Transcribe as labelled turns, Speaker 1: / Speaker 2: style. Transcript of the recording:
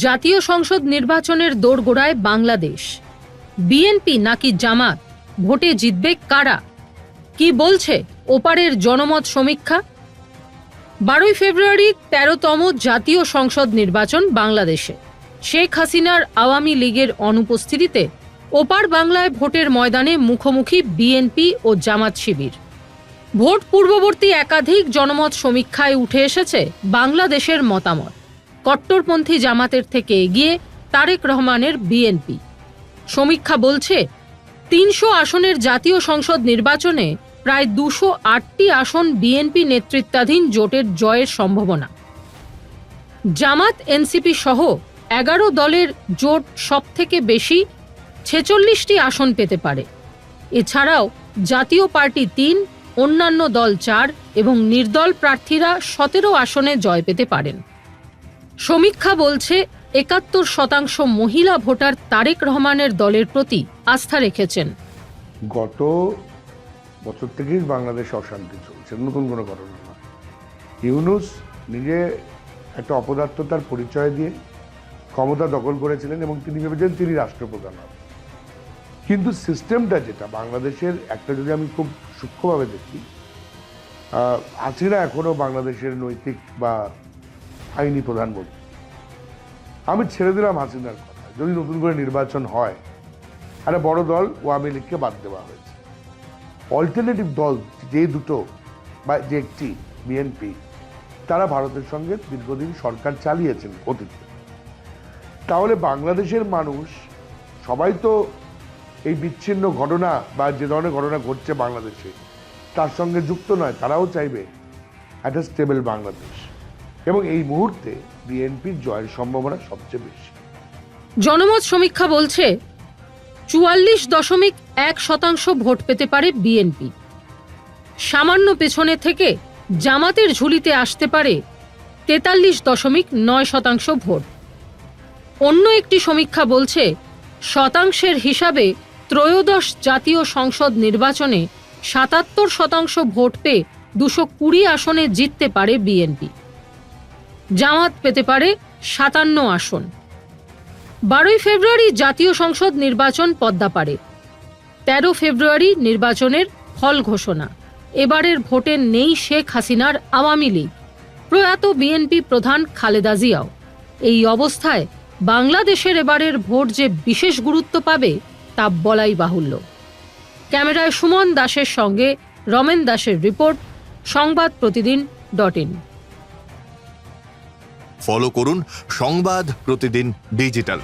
Speaker 1: জাতীয় সংসদ নির্বাচনের দোরগোড়ায় বাংলাদেশ। বিএনপি নাকি জামাত, ভোটে জিতবে কারা? কি বলছে ওপারের জনমত সমীক্ষা? 12 ফেব্রুয়ারি 13তম জাতীয় সংসদ নির্বাচন বাংলাদেশে। শেখ হাসিনার আওয়ামী লীগের অনুপস্থিতিতে ওপার বাংলায় ভোটের ময়দানে মুখোমুখি বিএনপি ও জামাত শিবির। ভোট পূর্ববর্তী একাধিক জনমত সমীক্ষায় উঠে এসেছে বাংলাদেশের মতামত। কট্টরপন্থী জামাতের থেকে এগিয়ে তারেক রহমানের বিএনপি। সমীক্ষা বলছে 300 আসনের জাতীয় সংসদ নির্বাচনে প্রায় 208টি আসন বিএনপি নেতৃত্বাধীন জোটের জয়ের সম্ভাবনা। জামাত এনসিপি সহ 11 দলের জোট সবথেকে বেশি 46টি আসন পেতে পারে। এছাড়াও জাতীয় পার্টি 3, অন্যান্য দল 4 এবং নির্দল প্রার্থীরা 17 আসনে জয় পেতে পারেন। সমীক্ষা বলছে 71% মহিলা ভোটার তারেক রহমানের দলের প্রতি আস্থা রেখেছেন।
Speaker 2: গত বছর থেকেই বাংলাদেশে অশান্তি চলছে, নতুন কোনো ঘটনা না। ইউনূস নিজে একটা অপদার্থতার পরিচয় দিয়ে ক্ষমতা দখল করেছিলেন এবং তিনি ভেবেছেন তিনি রাষ্ট্রপ্রধান হবেন। কিন্তু সিস্টেমটা যেটা বাংলাদেশের, একটা যদি আমি খুব সূক্ষ্মভাবে দেখি, হাসিনা এখনো বাংলাদেশের নৈতিক বা আইনি প্রধানমন্ত্রী। আমি ছেড়ে দিলাম হাসিনার কথা, যদি নতুন করে নির্বাচন হয়, একটা বড় দল আওয়ামী লীগকে বাদ দেওয়া হয়েছে। অল্টারনেটিভ দল যে দুটো বা যে একটি বিএনপি, তারা ভারতের সঙ্গে দীর্ঘদিন সরকার চালিয়েছেন অতীতে। তাহলে বাংলাদেশের মানুষ সবাই তো এই বিচ্ছিন্ন ঘটনা বা যে ধরনের ঘটনা ঘটছে বাংলাদেশে তার সঙ্গে যুক্ত নয়। তারাও চাইবে একটা স্টেবল বাংলাদেশ, এবং এই মুহূর্তে বিএনপির জয়ের সম্ভাবনা সবচেয়ে বেশি।
Speaker 1: জনমত সমীক্ষা বলছে 44.1% ভোট পেতে পারে বিএনপি। সামান্য পেছনে থেকে জামাতের ঝুলিতে আসতে পারে 43.9% ভোট। অন্য একটি সমীক্ষা বলছে শতাংশের হিসাবে ত্রয়োদশ জাতীয় সংসদ নির্বাচনে 77% ভোট পেয়ে 220 আসনে জিততে পারে বিএনপি। জামাত পেতে পারে 57 আসন। 12 ফেব্রুয়ারি জাতীয় সংসদ নির্বাচন পদ্মাপাড়ে। 13 ফেব্রুয়ারি নির্বাচনের ফল ঘোষণা। এবারের ভোটে নেই শেখ হাসিনার আওয়ামী লীগ, প্রয়াত বিএনপি প্রধান খালেদা জিয়াও। এই অবস্থায় বাংলাদেশের এবারের ভোট যে বিশেষ গুরুত্ব পাবে তা বলাই বাহুল্য। ক্যামেরায় সুমন দাসের সঙ্গে রমেন দাসের রিপোর্ট, সংবাদপ্রতিদিন.in।
Speaker 3: ফলো করুন সংবাদ প্রতিদিন ডিজিটাল।